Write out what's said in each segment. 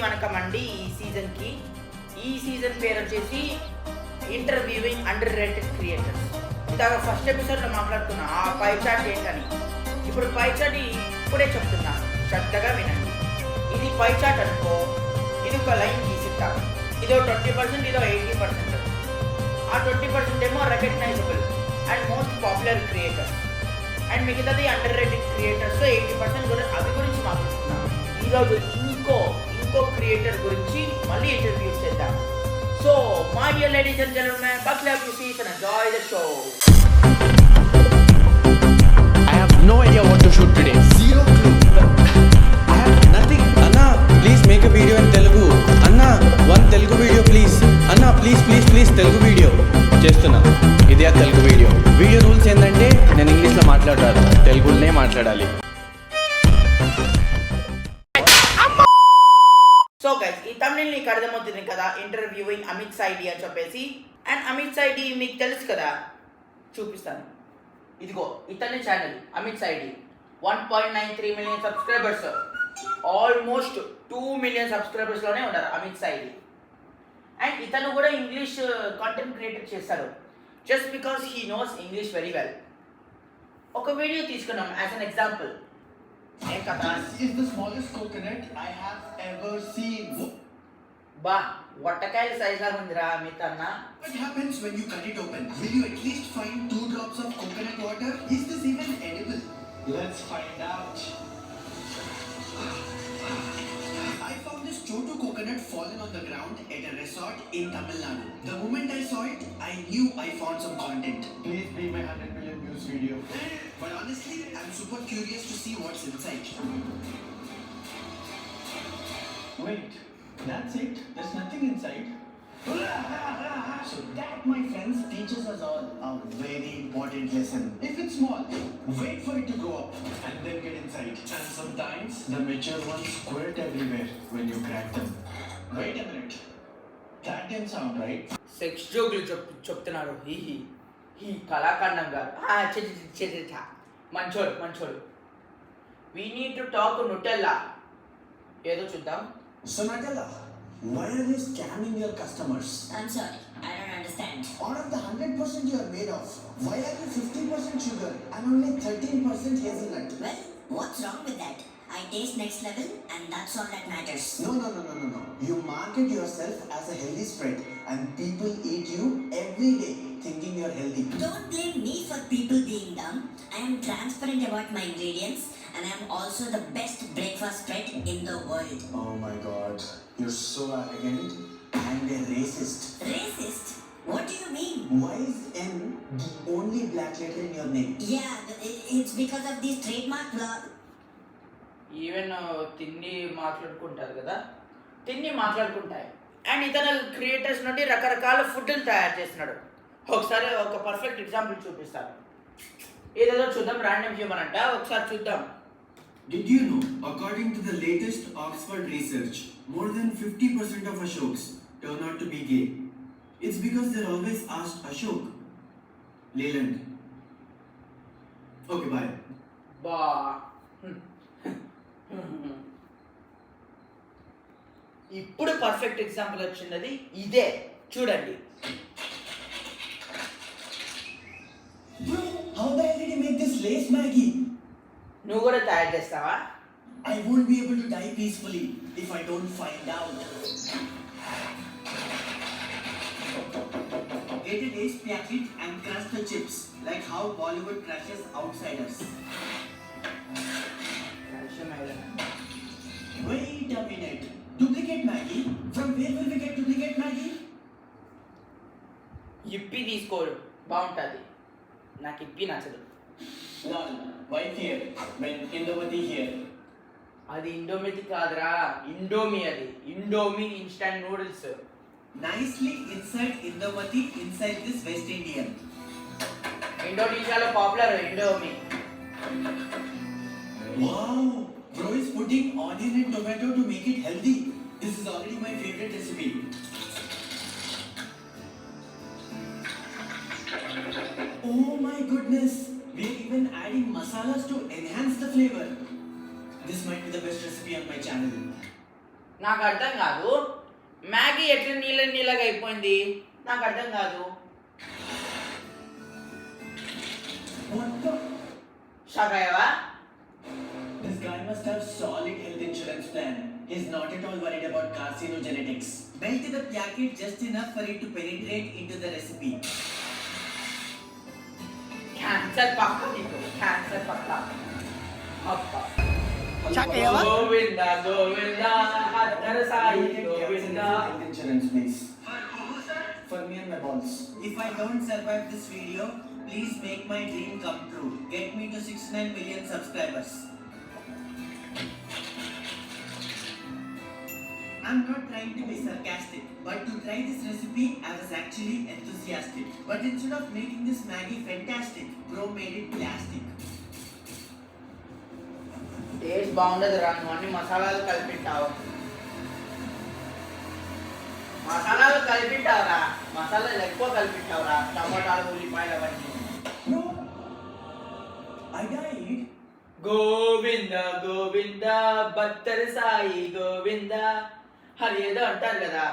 వనకమండి ఈ సీజన్ పేరు వచ్చేసి ఇంటర్వ్యూయింగ్ అండర్ రేటెడ్ క్రియేటర్స్. ఇందాక ఫస్ట్ ఎపిసోడ్లో మాట్లాడుతున్నా ఆ పై చార్ట్ ఏంటని. ఇప్పుడు పై చార్ట్ ఇప్పుడే చెప్తున్నాను, శ్రద్ధగా వినండి. ఇది పై చార్ట్ అనుకో, ఇది ఒక లైన్ గీసిద్దాం. ఇదో 20%, ఇదో 80%. ఆ 20% ఏమో recognisable and most popular creators, and మిగతాది అండర్ రేటెడ్ క్రియేటర్స్ 80% అవి గురించి మాట్లాడుతున్నాం. ఈరోజు ఇంకో క్రియేటర్ గురించి మళ్ళీ ఇంటర్వ్యూ చేద్దాం. So, my dear ladies and gentlemen, buckle up your seats and enjoy the show. I have no idea what to shoot today. Zero clue. I have nothing. Anna, please make a video in Telugu. Anna, one Telugu video please. Anna, please Telugu video. చేస్తున్నా. ఇది ఆ Telugu video rules ఏంటంటే నేను ఇంగ్లీష్లో మాట్లాడాలి, తెలుగులోనే మాట్లాడాలి. So guys, ఈ తమిళ నీకు అర్థమవుతుంది కదా, ఇంటర్వ్యూయింగ్ అమిత్ సైడి అని చెప్పేసి. అండ్ అమిత్ సైడి మీకు తెలుసు కదా, చూపిస్తాను. ఇదిగో ఇతని channel Amit Saidi 1.93 million subscribers, almost 2 million సబ్స్క్రైబర్స్లోనే ఉన్నారు అమిత్ సైడి. అండ్ ఇతను కూడా ఇంగ్లీష్ కంటెంట్ క్రియేటర్ చేస్తారు, just because he knows English very well. ఒక వీడియో తీసుకున్నాం as an example. This is the smallest coconut I have ever seen. బా, వట్టకాయల సైజ్ లాగా ఉందిరా అమిత్ అన్న. What happens when you cut it open? Will you at least find 2 drops of coconut water? Is this even edible? Let's find out. I found this chotu coconut fallen on the ground at a resort in Tamil Nadu. The moment I saw it, I knew I found some content. Please be my 100 million views video. But honestly, I'm super curious to see what's inside. Wait, that's it? There's nothing inside? So that, my friends, teaches us all a very important lesson. If it's small, wait for it to grow up and then get inside. And sometimes the mature ones squirt everywhere when you crack them. Wait a minute. That didn't sound right. Sex జోకులు చెప్తున్నారు ఈ కళాఖండంగా. మంచోడు. We need to talk Nutella. ఏదో చూద్దాం. So Nutella, why are you scamming your customers? I'm sorry, I don't understand. Out of the 100% you are made of, why are you 50% sugar and only 13% hazelnut? Well, what's wrong with that? I taste next level and that's all that matters. No. You market yourself as a healthy spread and people eat you every day thinking you're healthy. Don't blame me for people being dumb. I am transparent about my ingredients and I am also the best breakfast spread in the world. Oh my god, you're so arrogant and a racist. Racist? What do you mean? Why is N the only black letter in your name? Yeah, it's because of this trademark law. Even తిండి మాట్లాడుకుంటాయి. And ఇతర creators నుండి రకరకాల ఫుడ్ని తయారు చేస్తున్నాడు. ఒకసారి ఒక perfect example చూపిస్తాను. ఏదేదో చూద్దాం. ర్యాండమ్ హ్యూమన్ అంట, ఒకసారి చూద్దాం. Did you know, according to the latest Oxford research, more than 50% of Ashoks turn out to be gay. It's because they're always asked Ashok. Leland. Okay, bye. బా ఇప్పుడు perfect example వచ్చినది ఇదే, చూడండి. Bro, how the hell did you make this lace Maggie? నువ్వు కూడా తయారు చేస్తావా? I won't be able to die peacefully if I don't find out. Get a lace packet and crush the chips, like how Bollywood crushes outsiders. Wait a minute. Duplicate Maggie? From where will we get duplicate Maggie? ఇప్పి తీసుకోడు, బాగుంటుంది. నాకు ఇప్పి నచ్చదు. Lol, wife here, when Indovati here. అది ఇండోమితి కాదురా, Indomie. అది Indomie instant noodles. Nicely inside Indovati, inside this West Indian. ఇండోనేషియాలో popular Indomie. Wow, bro is putting onion and tomato to make it healthy. This is already my favorite recipe. Oh my goodness, we are even adding masalas to enhance the flavor. This might be the best recipe on my channel. నాకు అర్థం కాదు. Maggi ఎట్లా నీళ్ళగా అయిపోయింది నాకు అర్థం కాదు. What the? Shock అయ్యావా? This guy must have solid health insurance plan. He's not at all worried about carcinogenetics. Melt the packet just enough for it to penetrate into the recipe. Cancer పక్క నీకు, cancer పక్క. అబ్బా. Shock అయ్యావా? Govinda Govinda Hara Sai Govinda. Health insurance, please. For me and my balls. If I don't survive this video, please make my dream come true. Get me to 69 million subscribers. I'm not trying to be sarcastic, but to try this recipe, I was actually enthusiastic. But instead of making this Maggi fantastic, bro made it plastic. Taste బాగుండదు రా, నువ్వు అన్ని మసాలాలు కలిపింటావు. మసాలాలు కలిపింటావురా, మసాలాలు ఎక్కువ కలిపింటావురా, టమాటాలు ఉల్లిపాయలు అవన్నీ. No! I died. Govinda Govinda బత్తర Sai Govinda Hari ఏదో అంటారు కదా,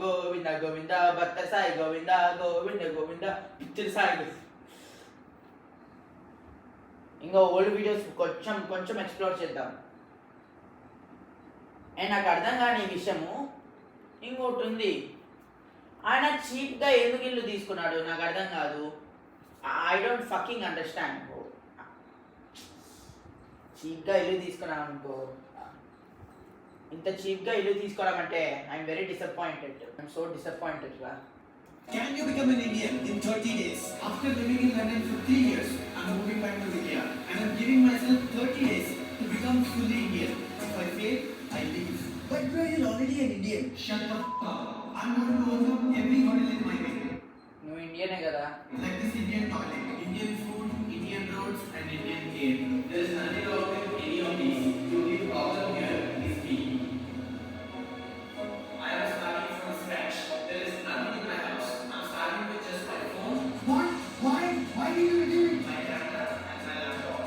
గోవింద గోవింద బత్తర సాయి గోవింద గోవింద గోవింద పిక్చర్ సాయి. ఇంకా ఓల్డ్ వీడియోస్ కొంచెం ఎక్స్ప్లోర్ చేద్దాం. అండ్ నాకు అర్థం కాని విషయము ఇంకోటి ఉంది. ఆయన చీప్గా ఎందుకు ఇల్లు తీసుకున్నాడు నాకు అర్థం కాదు. I don't fucking understand. చీప్గా ఇల్లు తీసుకున్నాను అనుకో, ఇంత చీప్గా ఇల్లు తీసుకోవడం అంటే I'm very disappointed. I'm so disappointed రా. Can you become an Indian in 30 days? After living in London for 3 years, I'm moving back to India and I'm giving myself 30 days to become fully Indian. If I fail, I leave. But bro, you're already an Indian. Shut up. I'm going to overcome every hurdle in my way. నువ్వు ఇండియనే కదా. Like this Indian toilet, Indian food, Indian roads and Indian air. There is nothing wrong with any of these. The only problem here is me. I am starting from scratch. There is nothing in my house. I'm starting with just my phone. What? Why? Why did you do it? My camera and my laptop.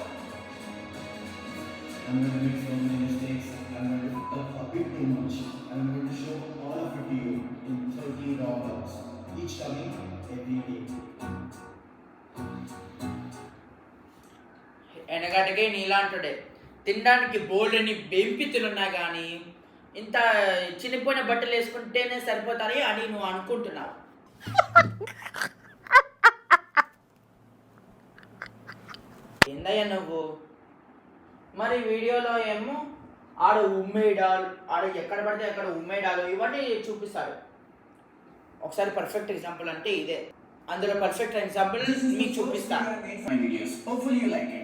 I'm going to make so many mistakes. I'm going to fuck up a bit too much. I'm going to show all of it to you in 30 raw hours. Each coming every day. వెనకటికే నీలాంటుడే తినడానికి బోల్డ్ అని బెంపితులు ఉన్నా కానీ ఇంత చినిపోయిన బట్టలు వేసుకుంటేనే సరిపోతాయి అని నువ్వు అనుకుంటున్నావు. ఏందయ్యా నువ్వు మరి వీడియోలో ఏమో ఆడ ఉమ్మేడాలు, ఆడ ఎక్కడ పడితే అక్కడ ఉమ్మేడాలు ఇవన్నీ చూపిస్తాడు. ఒకసారి పర్ఫెక్ట్ ఎగ్జాంపుల్ అంటే ఇదే. అందులో పర్ఫెక్ట్ ఎగ్జాంపుల్ మీకు చూపిస్తాను. My videos. Hopefully you like it.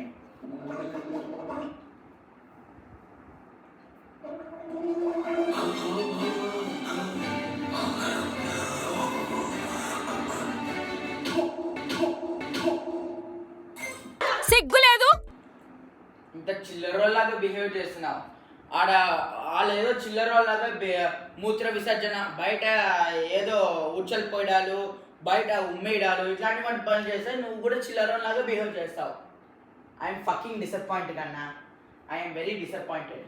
సిగ్గులేదు. ఇంత చిల్లరోల్లాగా బిహేవ్ చేస్తున్నావు. ఆడ వాళ్ళు ఏదో చిల్లరోల్లాగా మూత్ర విసర్జన, బయట ఏదో ఉచ్చలు పోయడాలు, బయట ఉమ్మేయడాలు ఇట్లాంటి పనులు చేస్తే నువ్వు కూడా చిల్లరోల్లాగా బిహేవ్ చేస్తావు. ఐఎమ్ ఫకింగ్ డిసప్పాయింటెడ్ అన్న. I'm very disappointed.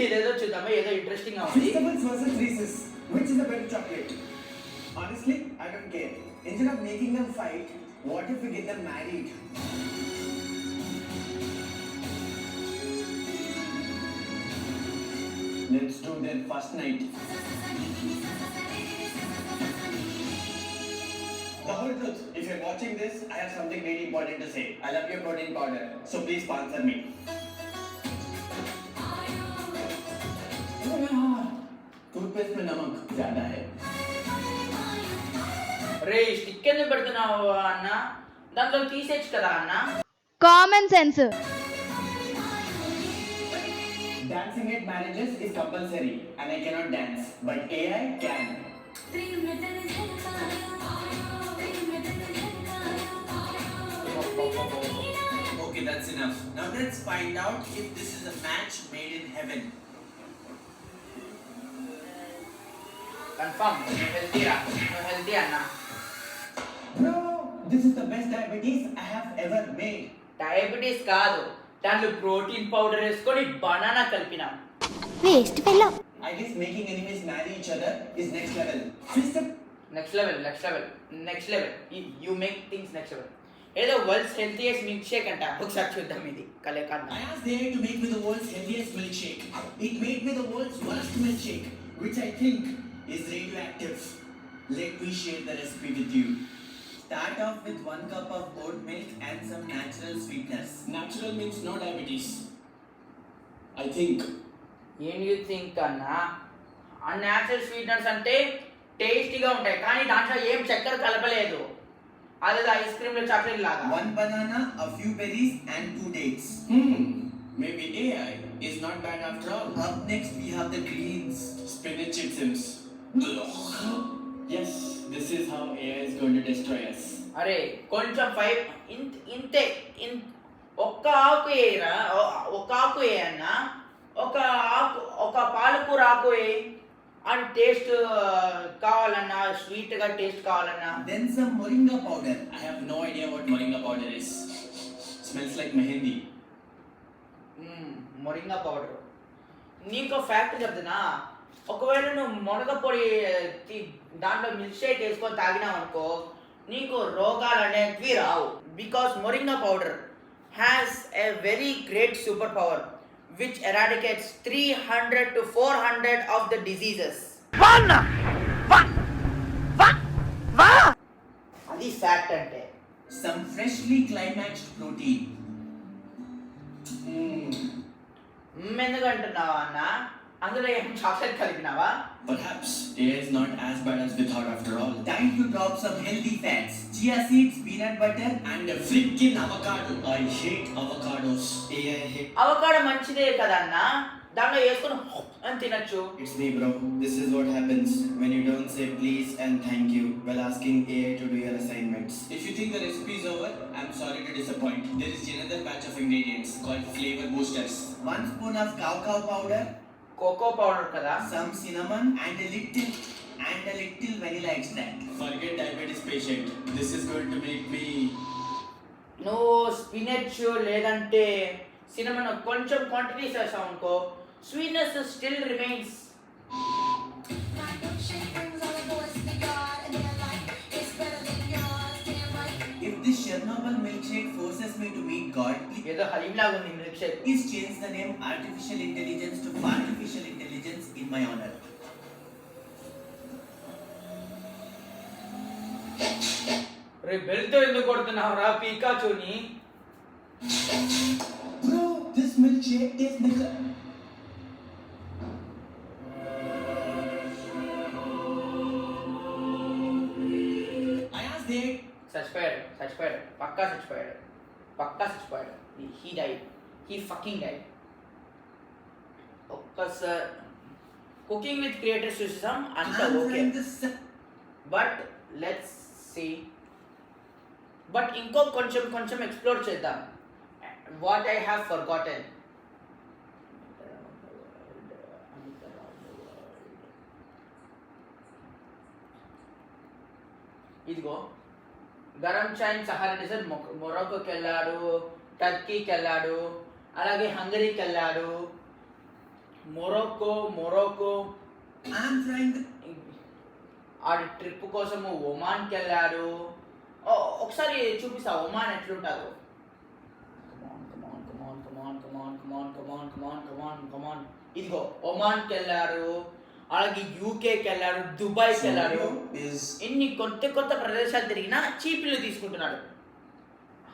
ఇదేదో చూద్దామా, ఏదో ఇంట్రెస్టింగ్ గా ఉంది. Vegetables versus Reese's. Which is the better chocolate? Honestly, I don't care. Instead of making them fight, what if we get them married? Let's do their first night. The whole truth. If you're watching this, I have something really important to say. I love your protein powder, so please sponsor me. Toothpaste में नमक ज्यादा है. రే stick ఎందుకు పెడుతున్నావు అన్న? దాంట్లో తీసేచ్చు కదా అన్న. Common sense. Dancing at marriages is compulsory and I cannot dance, but AI can. Okay, that's enough. Now let's find out if this is a match made in heaven. Confirm నువ్వు healthy రా, నువ్వు healthy అన్న. Bro, this is the best diabetes I have ever made. Diabetes కాదు, దాంట్లో protein powder వేసుకొని banana కలిపినాం. Waste పిల్ల. I guess making enemies marry each other is next level. Fist up. Next level you make things next level. ఏదో world's healthiest milk shake అంట, ఒకసారి చూద్దాం ఇది కలేకన్నా. I asked AI to make me the world's healthiest milkshake. It made me the world's worst milkshake, which I think is radioactive. Let me share the recipe with you. Start off with 1 cup of oat milk and some natural sweeteners. Natural means no diabetes. I think. ఏం you think అన్నా? Unnatural sweeteners అంటే టేస్టీగా ఉంటాయి కానీ దాంట్లో ఏం చక్కెర కలపలేదు, అదే ఐస్ క్రీమ్ లో చాక్లెట్ లాగా. 1 banana, a few berries and 2 dates. Maybe AI is not bad after all. Up next we have the greens. Spinach it seems. Yes, this is how AI is going to destroy us. అరే కొంచెం ఇంతే ఒక్క ఆకు వేయరా, ఒక ఆకు వేయన్నా, ఒక పాలకూర ఆకు వేయి, అండ్ టేస్ట్ కావాలన్నా, స్వీట్ గా టేస్ట్ కావాలన్నా. Then some moringa powder. I have no idea what moringa powder is. Smells like mehendi. Moringa powder. నీకు ఫ్యాక్ట్ చెప్తున్నా, ఒకవేళ నువ్వు మునగ పొడి దాంట్లో మిల్క్ షేక్ వేసుకొని తాగినావు అనుకో, నీకు రోగాలు అనేవి రావు. Because moringa powder has a very great super power which eradicates 300 to 400 of the diseases. అది ఫ్యాక్ట్ అంటే. Some freshly climaxed protein. ఎందుకు అంటున్నావా అన్న? అందులో ఏం chocolate కలిపినావా? Perhaps AI is not as bad as we thought after all. Time to drop some healthy fats. Chia seeds, peanut butter And a freaking avocado. I hate avocados. AI hate. Avocado మంచిదే కదా అన్న, దాంట్లో వేసుకొని అని తినచ్చు. It's me, bro. This is what happens when you don't say please and thank you while asking AI to do your assignments. If you think the recipe is over, I'm sorry to disappoint. There is another batch of ingredients called flavor boosters. 1 spoon of cacao powder, cocoa powder కదా, some cinnamon and a little vanilla extract. Forget diabetes patient. This is going to make me. నువ్వు spinach లేదంటే cinnamon కొంచెం quantity చేసావు అనుకో, sweetness still remains. If this Chernobyl milkshake forces me to meet God, ఏదో హలీం లాగా ఉంది milk shake. please change the name artificial intelligence to artificial intelligence in my honor. Ray belt ఎందుకు కొడుతున్నావురా పీకాచూని? Bro, this milkshake tastes like a. I asked it. చచ్చిపోయాడు, పక్కా చచ్చిపోయాడు. He died, he fucking died. ఒక్కసారి cooking with creators చూసాం అంత I'm okay, trying this. But let's see. But ఇంకో కొంచెం explore చేద్దాం. What I have forgotten. ఇదిగో గరం చాయ్ సహారా డెజర్ట్ మొరాకోకి వెళ్ళాడు, టర్కీకి వెళ్ళాడు, అలాగే హంగరీకి వెళ్ళాడు. Morocco I'm trying this. ఆడి ట్రిప్ కోసము ఒమాన్కి వెళ్ళాడు. ఒకసారి చూపిస్తా ఒమాన్ ఎట్లుంటారు. ఇదిగో ఒమాన్కి వెళ్ళారు, అలాగే యూకేకి వెళ్ళాడు, దుబాయ్కి వెళ్ళాడు. ఇన్ని కొత్త ప్రదేశాలు తిరిగినా చీపులు తీసుకుంటున్నాడు.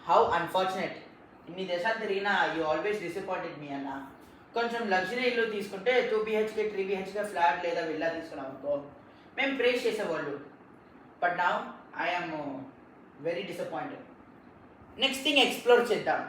How unfortunate. ఇన్ని దేశాలు తిరిగినా యూ ఆల్వేస్ డిసప్పాయింటెడ్ మీ అన్న. కొంచెం లగ్జరీ ఇల్లు తీసుకుంటే 2 BHK 3 BHK ఫ్లాట్ లేదా విల్లా తీసుకున్నాం అనుకో, మేము ప్రేస్ చేసేవాళ్ళు. But now I'm very disappointed. Next thing explore చేద్దాం.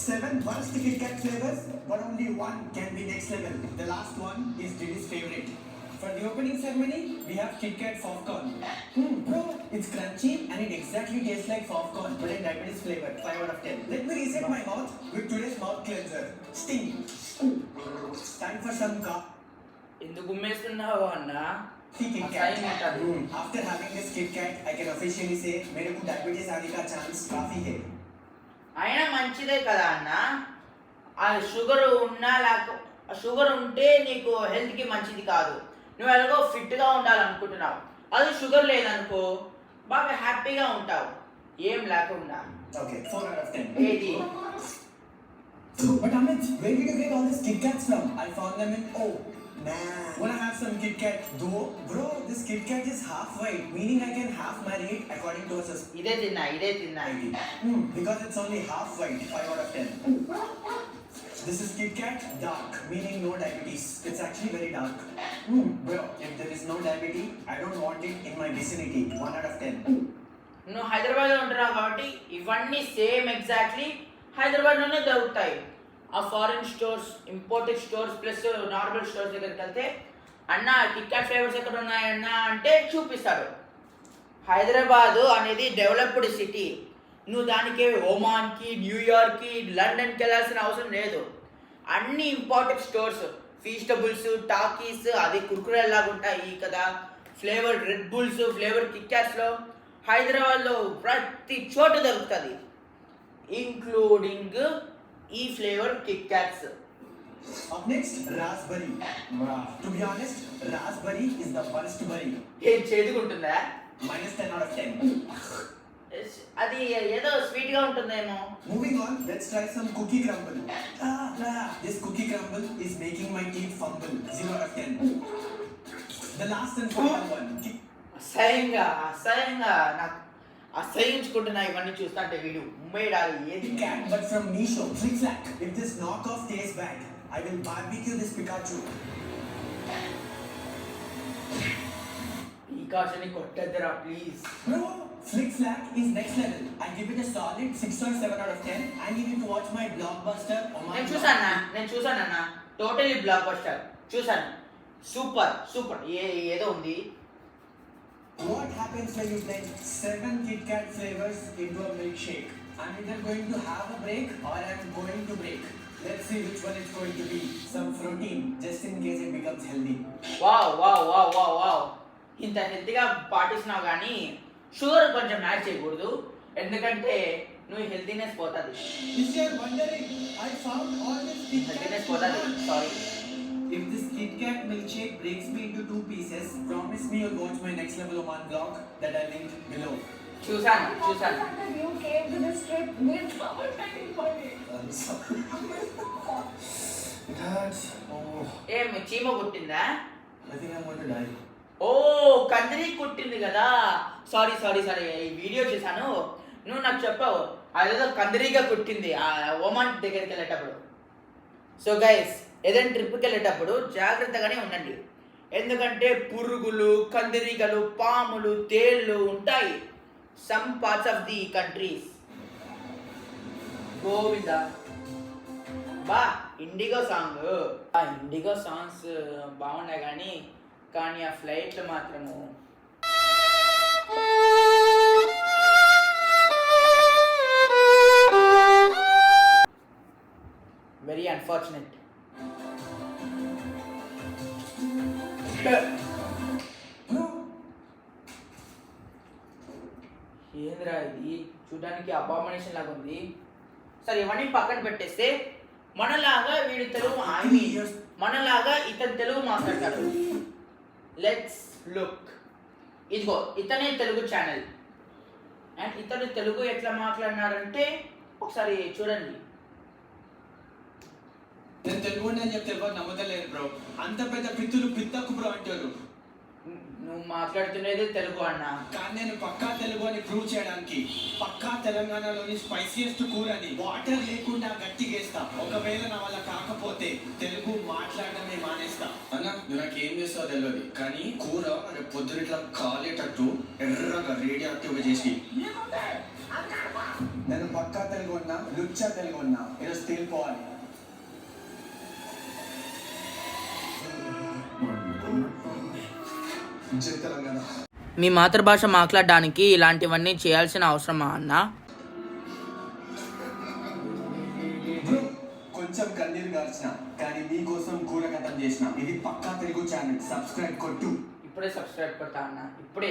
Seven worst Kit Kat flavors, but only one can be next level. The last one is Diddy's favorite. For the opening ceremony, we have Kit Kat popcorn. Bro, It's crunchy and it exactly tastes like popcorn, but in diabetes flavor. 5 out of 10. Let me reset my mouth with today's mouth cleanser. Sting. Time for some coffee. ఎందుకు ఉమ్మేస్తున్నావు అన్న? Kit Assign Kat. ఉంటుంది. After having this Kit Kat, I can officially say मेरे को diabetes आने का chance काफी है. అయినా మంచిదే కదా అన్న. ఆ షుగర్ ఉన్నా షుగర్ ఉంటే నీకు హెల్త్కి మంచిది కాదు. నువ్వు ఎలాగో ఫిట్గా ఉండాలనుకుంటున్నావు. అది షుగర్ లేదనుకో బాగా హ్యాపీగా ఉంటావు ఏం లేకుండా. Okay, 4 out of 10. ఏది? But Amit, where did you get all these Kit Kats from? I found them in man. Wanna have some Kit Kat? Though, bro, this Kit Kat is half white, meaning I can half my rate according to a society. ఇదే తిన్నా. Because it's only half white, 5 out of 10. This is Kit Kat dark, meaning no diabetes. It's actually very dark. Bro, if there is no diabetes, I don't want it in my vicinity. 1 out of 10. నువ్వు హైదరాబాద్లో ఉంటున్నావు కాబట్టి ఇవన్నీ same exactly హైదరాబాద్లోనే దొరుకుతాయి. ఆ foreign stores, imported stores plus normal stores దగ్గరికి వెళ్తే అన్న కిట్ క్యాట్ ఫ్లేవర్స్ ఎక్కడ ఉన్నాయన్నా అంటే చూపిస్తాడు. హైదరాబాదు అనేది డెవలప్డ్ సిటీ. నువ్వు దానికి ఒమాన్కి, న్యూయార్క్కి, లండన్కి వెళ్ళాల్సిన అవసరం లేదు. అన్ని ఇంపార్టెంట్ స్టోర్స్, ఫీస్టబుల్స్, టాకీస్, అది కుర్కురే లాగా ఉంటాయి కదా, flavoured Red Bulls, flavoured Kit క్యాట్స్లో హైదరాబాద్లో ప్రతి చోట దొరుకుతుంది, ఇంక్లూడింగ్ ఈ flavoured Kit Kats. Up next, raspberry. To be honest, raspberry is the worst berry. ఏం చేదుకుంటుందా? Minus 10 out of 10. అది ఏదో స్వీట్గా ఉంటుందేమో. Moving on, let's try some cookie crumble. This cookie crumble is making my teeth fumble. 0 out of 10. The last and final one. అసహ్యంగా నాకు అసహ్యించుకుంటున్నా ఇవన్నీ చూస్తా అంటే వీడు ఉమ్మేడాలి ఏది. Kit Kat, but from Misho. Flick Flack. If this knockoff tastes bad, I will barbecue this Pikachu. Pikachuని కొట్టద్దురా please. Bro, Flick Flack is next level. I give it a solid 6 or 7 out of 10. I need you to watch my blockbuster. నేను చూసానన్నా totally block buster చూసాను. Super ఏదో ఉంది. What happens when you blend 7 Kit Kat flavors into a milkshake? I'm either going to have a break or I'm going to break. Let's see which one it's going to be. Some protein, just in case it becomes healthy. Wow ఇంత హెల్తీగా పాటిస్తున్నావు కానీ sugar కొంచెం match చేయకూడదు, ఎందుకంటే నువ్వు healthiness పోతుంది. If you're wondering, I found all this Kit Kat. Healthiness పోతుంది. Sorry. If this Kit Kat milkshake breaks me into 2 pieces, Promise me you'll watch my next level Oman vlog that I linked below. చూసాను. You came to this trip with our packing money. I'm sorry. That's... ఏం చీమ కుట్టిందా? I think I'm going to die. ఓ కందిరి కుట్టింది కదా. Sorry ఈ video చూసాను. నువ్వు నాకు చెప్పావు అదేదో కందిరిగా కుట్టింది ఆ ఒమాన్ దగ్గరికి వెళ్ళేటప్పుడు. సో గైస్, ఏదైనా ట్రిప్కి వెళ్ళేటప్పుడు జాగ్రత్తగానే ఉండండి, ఎందుకంటే పురుగులు, కందిరీగలు, పాములు, తేళ్ళు ఉంటాయి some parts of the countries. Govinda బా ఇండిగో సాంగ్స్ బాగున్నాయి కానీ ఆ ఫ్లైట్లు మాత్రము వెరీ అన్ఫార్చునేట్. ఏంద్రా ఇది చూడడానికి అబామినేషన్ లాగా ఉంది. సరే ఇవన్నీ పక్కన పెట్టేస్తే మనలాగా వీడు తెలుగు మనలాగా ఇతను తెలుగు మాట్లాడతాడు. Let's look. ఇదిగో ఇతనే తెలుగు ఛానల్ అండ్ ఇతను తెలుగు ఎట్లా మాట్లాడినాడంటే ఒకసారి చూడండి. నేను తెలుగు అని చెప్తే ఎవరు నమ్మదలేరు బ్రో. అంత పెద్ద పిత్తులు పిత్తకు బ్రో అంటారు. నువ్వు మాట్లాడుతున్నది తెలుగు అన్న, కానీ నేను పక్కా తెలుగు అని ప్రూవ్ చేయడానికి పక్కా తెలంగాణలోని స్పైసియస్ట్ కూర అని వాటర్ లేకుండా గట్టిగేస్తా. ఒకవేళ నా వల్ల కాకపోతే తెలుగు మాట్లాడడమే మానేస్తా. అన్న నువ్వు నాకు ఏం చేస్తావో తెలియదు, కానీ కూర రేపు పొద్దున ఇట్లా కాలేటట్టు ఎర్రగా రేడియాక్టివ్గా చేసి నేను పక్కా తెలుగు ఉన్నా, లుచ్చా తెలుగు ఉన్నా, ఈరోజు తేలిపోవాలి. జై తెలంగాణ. మీ మాతృభాష మాట్లాడడానికి ఇలాంటివన్నీ చేయాల్సిన అవసరమా అన్న? బ్రో కొంచెం కన్నీరు గార్చిన కానీ మీకోసం కూర కథం చేసిన. ఇది పక్కా తెలుగు ఛానల్, సబ్స్క్రైబ్ కొట్టు. ఇప్పుడే సబ్స్క్రైబ్ కొడతా అన్న, ఇప్పుడే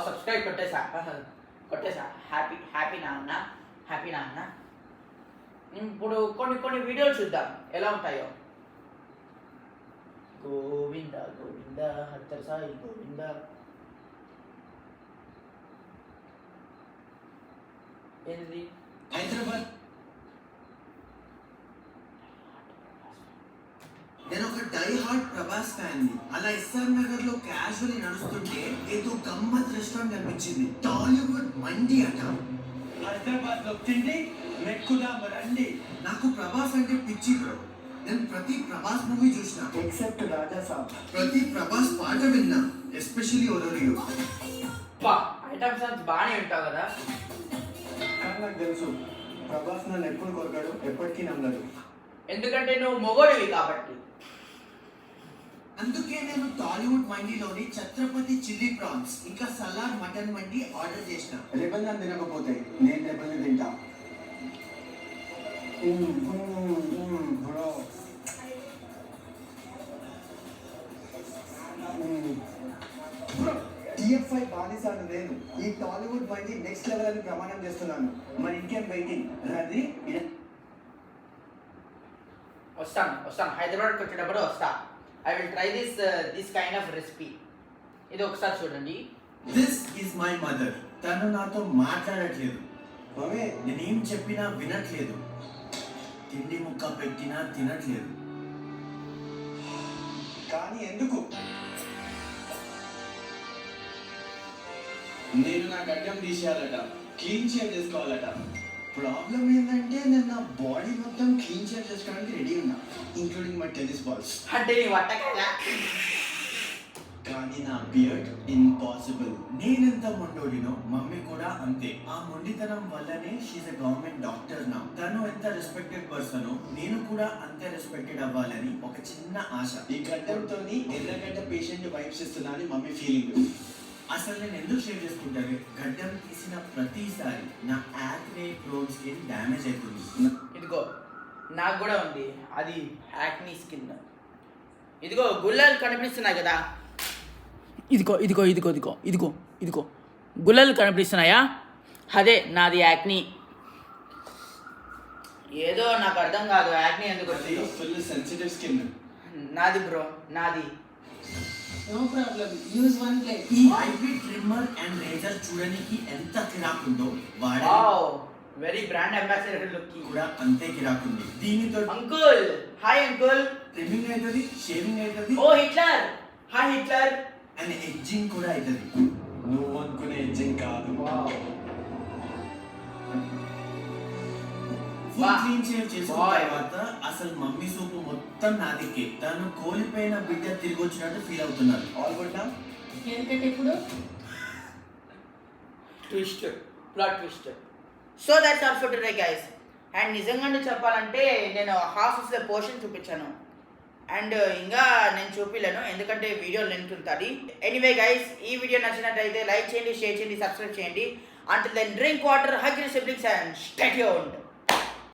సబ్స్క్రైబ్ కొట్టేసా. హ్యాపీ నా అన్న. ఇప్పుడు కొన్ని వీడియోలు చూద్దాం ఎలా ఉంటాయో. గోవింద గోవింద హత్తర సాయి గోవింద. ఏంది? హైదరాబాద్ నేను ఒక డై హార్ట్ ప్రభాస్ ఫ్యాన్ ని. అలా ఎస్ఆర్ నగర్ లో క్యాజువల్లీ నడుస్తుంటే ఏదో గమ్మత్ రెస్టారెంట్ కనిపించింది. టాలీవుడ్ మండి అట. హైదరాబాద్ లో తిండి మెక్కుదాం రండి. నాకు ప్రభాస్ అంటే పిచ్చి బ్రో. నేను ప్రతి ప్రభాస్ మూవీ చూసిన, ఎక్సెప్ట్ రాజా సాబ్. ప్రతి ప్రభాస్ పాట విన్నా, ఎస్పెషల్లీ ఒలోరియో. ఐటమ్ సాంగ్స్ బాగానే వింటావు కదా. కానీ నాకు తెలుసు ప్రభాస్ నన్ను ఎప్పుడు కొరకాడు, ఎప్పటికీ నమ్మడు. ఎందుకంటే నువ్వు మొగోడివి కాబట్టి. అందుకే నేను టాలీవుడ్ మండీలోని ఛత్రపతి చిల్లీ ప్రాన్స్ ఇంకా సలార్ మటన్ మండి ఆర్డర్ చేసిన. రేపల్ నన్ను తినకపోతే నేను రేపల్ని తింటా. బ్రో TF5 బానిసాను నేను. ఈ టాలీవుడ్ మండి నెక్స్ట్ లెవెల్ అని ప్రమాణం చేస్తున్నాను. మరి ఇంకేం వెయిటింగ్? అది వస్తాను హైదరాబాద్కి వచ్చేటప్పుడు వస్తా. I will try this kind of recipe. ఇది ఒకసారి చూడండి. This is my mother. తను నాతో మాట్లాడట్లేదు, మమ్మీ నేనేం చెప్పినా వినట్లేదు, తిండి ముక్క పెట్టినా తినట్లేదు. కానీ ఎందుకు? నేను నా గడ్డం తీసేయాలట, క్లీన్ షేవ్ చేసుకోవాలట. ప్రాబ్లం ఏంటంటే నేను నా బాడీ మొత్తం క్లీన్ షేవ్ చేసుకోవడానికి రెడీ ఉన్నా, ఇంక్లూడింగ్ మై టెన్నిస్ బాల్స్. అంటే నీ వట్టకాల. కానీ నా బియర్డ్ ఇంపాసిబుల్. నేనెంత మొండోడినో మమ్మీ కూడా అంతే. ఆ మొండితనం వల్లనే షీఈ్ ఎ గవర్నమెంట్ డాక్టర్ నా. తను ఎంత రెస్పెక్టెడ్ పర్సన్, నేను కూడా అంతే రెస్పెక్టెడ్ అవ్వాలని ఒక చిన్న ఆశ. ఈ గడ్డంతో ఎర్రగడ్డ పేషెంట్ వైబ్స్ ఇస్తున్నా అని మమ్మీ ఫీలింగ్. అసలు నేను ఎందుకు షేవ్ చేసుకుంటాను? గడ్డం తీసిన ప్రతిసారి నా యాక్నే ప్రోన్ స్కిన్ డ్యామేజ్ అవుతుంది. ఇదిగో నాకు కూడా ఉంది అది యాక్నీ స్కిన్. ఇదిగో గుల్లలు కనిపిస్తున్నాయి కదా, ఇదిగో గుల్లలు కనిపిస్తున్నాయా? అదే నాది యాక్నీ. ఏదో నాకు అర్థం కాదు యాక్నీ ఎందుకు వచ్చింది. ఫుల్ సెన్సిటివ్ స్కిన్ నాది బ్రో, నాది. No problem. Use one plate. ఈ ఐపీ ట్రిమ్మర్ అండ్ రేజర్ చూడడానికి ఎంత కిరాకుందో వాడే వెరీ బ్రాండ్ అంబాసిడర్ లుక్ కూడా అంతే కిరాకుంది. దీనితో అంకుల్, హాయ్ అంకుల్. ట్రిమ్మింగ్ అవుతుంది, షేవింగ్ అవుతుంది, ఓ Hitler, hi Hitler. And edging కూడా అవుతుంది. నువ్వు అనుకునే ఎడ్జింగ్ కాదు. ఫుల్ క్లీన్ షేవ్ చేసుకున్న తర్వాత అసలు మమ్మీ సూపు మొత్తం నాదికే. తను కోల్పోయిన బిడ్డ తిరిగి వచ్చినట్టు ఫీల్ అవుతున్నారు. ఆల్ గుడ్ నా? ఎందుకంటే ఇప్పుడు plot twist. So that's all for today guys. And నిజంగా చెప్పాలంటే నేను హాఫ్ ఆఫ్ ద పోర్షన్ చూపించాను అండ్ ఇంకా నేను చూపిలేను ఎందుకంటే వీడియో లెంత్ ఉంటుంది. ఎనీవే గైస్, ఈ వీడియో నచ్చినట్లయితే లైక్ చేయండి, షేర్ చేయండి, సబ్స్క్రైబ్ చేయండి. Until then, drink water, hug your siblings and stay tuned.